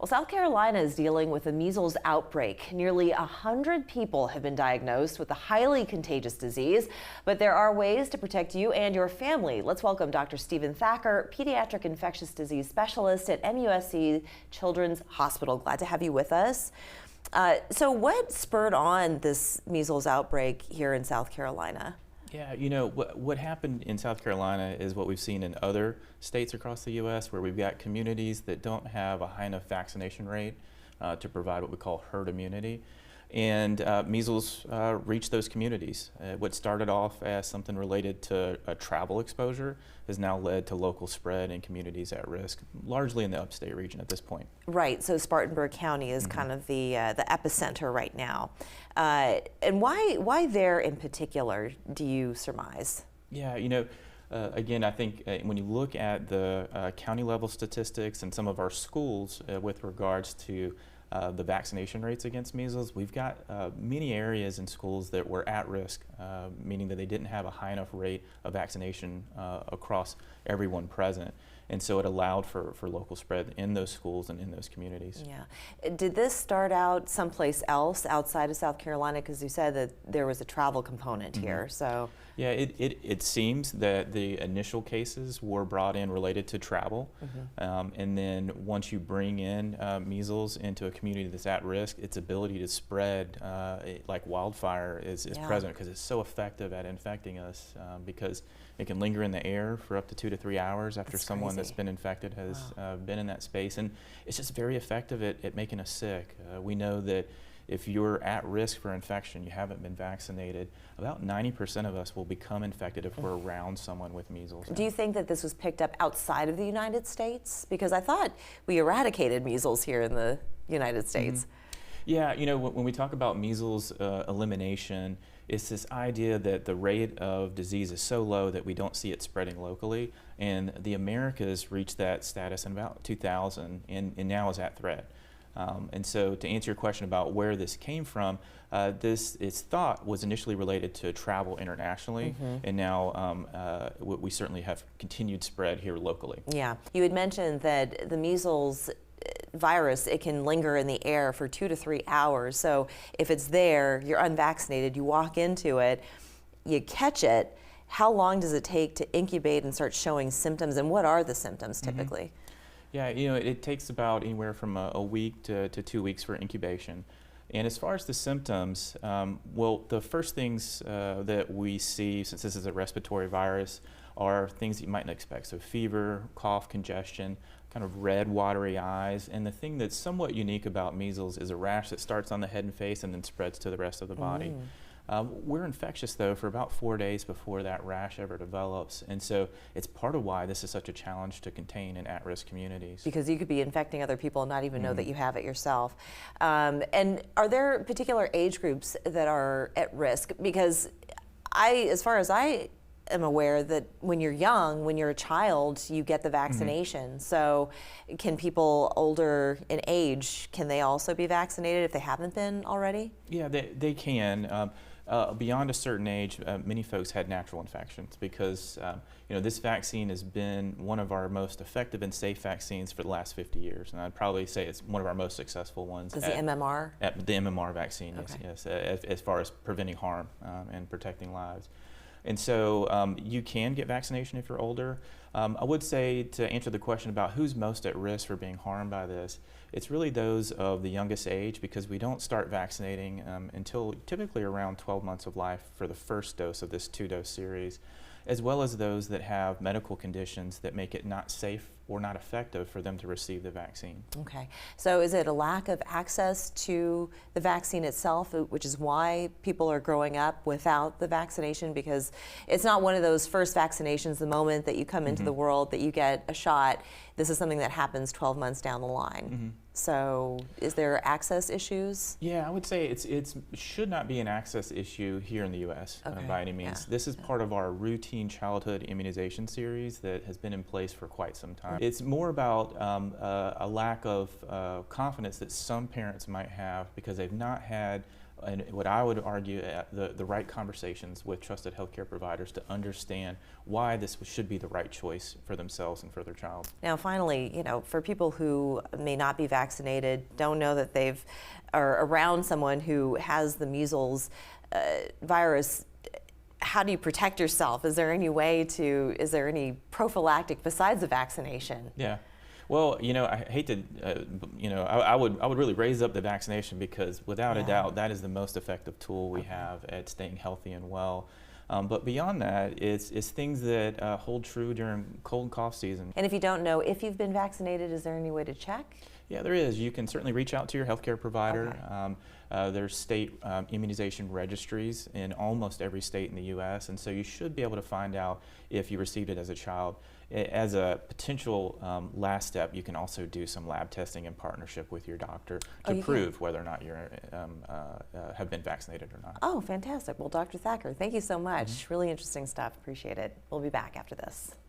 Well, South Carolina is dealing with a measles outbreak. Nearly 100 people have been diagnosed with the highly contagious disease, but there are ways to protect you and your family. Let's welcome Dr. Stephen Thacker, pediatric infectious disease specialist at MUSC Children's Hospital. Glad to have you with us. So what spurred on this measles outbreak here in South Carolina? Yeah, you know, what happened in South Carolina is what we've seen in other states across the U.S., where we've got communities that don't have a high enough vaccination rate to provide what we call herd immunity. And measles reached those communities. What started off as something related to a travel exposure has now led to local spread in communities at risk, largely in the upstate region at this point. Right, so Spartanburg County is kind of the epicenter right now. And why there in particular, do you surmise? Yeah, you know, again, I think when you look at the county level statistics and some of our schools with regards to the vaccination rates against measles, we've got many areas in schools that were at risk, meaning that they didn't have a high enough rate of vaccination across everyone present. And so it allowed for local spread in those schools and in those communities. Yeah. Did this start out someplace else outside of South Carolina? Because you said that there was a travel component here, so. Yeah, it seems that the initial cases were brought in related to travel. And then once you bring in measles into a community that's at risk, its ability to spread like wildfire is present, because it's so effective at infecting us, because it can linger in the air for up to 2 to 3 hours after someone that's been infected has been in that space. And it's just very effective at making us sick. We know that if you're at risk for infection, you haven't been vaccinated, about 90% of us will become infected if we're around someone with measles. Do you think that this was picked up outside of the United States? Because I thought we eradicated measles here in the United States. Yeah, you know, when we talk about measles elimination, it's this idea that the rate of disease is so low that we don't see it spreading locally. And the Americas reached that status in about 2000 and now is at threat. And so to answer your question about where this came from, it's thought was initially related to travel internationally, and now we certainly have continued spread here locally. Yeah, you had mentioned that the measles virus, it can linger in the air for 2 to 3 hours. So if it's there, you're unvaccinated, you walk into it, you catch it, how long does it take to incubate and start showing symptoms, and what are the symptoms typically? Yeah, you know, it takes about anywhere from a week to 2 weeks for incubation. And as far as the symptoms, well, the first things that we see, since this is a respiratory virus, are things that you might not expect. So fever, cough, congestion, kind of red, watery eyes. And the thing that's somewhat unique about measles is a rash that starts on the head and face and then spreads to the rest of the body. We're infectious, though, for about 4 days before that rash ever develops. And so it's part of why this is such a challenge to contain in at-risk communities. Because you could be infecting other people and not even know that you have it yourself. And are there particular age groups that are at risk? Because as far as I am aware, that when you're young, when you're a child, you get the vaccination. So can people older in age, can they also be vaccinated if they haven't been already? Yeah, they can. Beyond a certain age, many folks had natural infections because you know, this vaccine has been one of our most effective and safe vaccines for the last 50 years, and I'd probably say it's one of our most successful ones. Is the MMR? The MMR vaccine, okay. yes, as far as preventing harm and protecting lives. And so you can get vaccination if you're older. I would say, to answer the question about who's most at risk for being harmed by this, it's really those of the youngest age, because we don't start vaccinating until typically around 12 months of life for the first dose of this 2-dose series, as well as those that have medical conditions that make it not safe or not effective for them to receive the vaccine. Okay, so is it a lack of access to the vaccine itself, which is why people are growing up without the vaccination? Because it's not one of those first vaccinations, the moment that you come into the world, that you get a shot. This is something that happens 12 months down the line. So is there access issues? Yeah, I would say it should not be an access issue here in the U.S. By any means. Yeah. This is part of our routine childhood immunization series that has been in place for quite some time. It's more about a lack of confidence that some parents might have because they've not had and what I would argue, the right conversations with trusted healthcare providers to understand why this should be the right choice for themselves and for their child. Now, finally, for people who may not be vaccinated, don't know that are around someone who has the measles virus, how do you protect yourself? Is there any prophylactic besides the vaccination? Yeah. Well, I hate to, I would really raise up the vaccination, because without a doubt, that is the most effective tool we have at staying healthy and well. But beyond that, it's things that hold true during cold and cough season. And if you don't know if you've been vaccinated, is there any way to check? Yeah, there is. You can certainly reach out to your healthcare provider. Okay. There's state immunization registries in almost every state in the U.S., and so you should be able to find out if you received it as a child. As a potential last step, you can also do some lab testing in partnership with your doctor to prove whether or not you have been vaccinated or not. Oh, fantastic. Well, Dr. Thacker, thank you so much. Really interesting stuff. Appreciate it. We'll be back after this.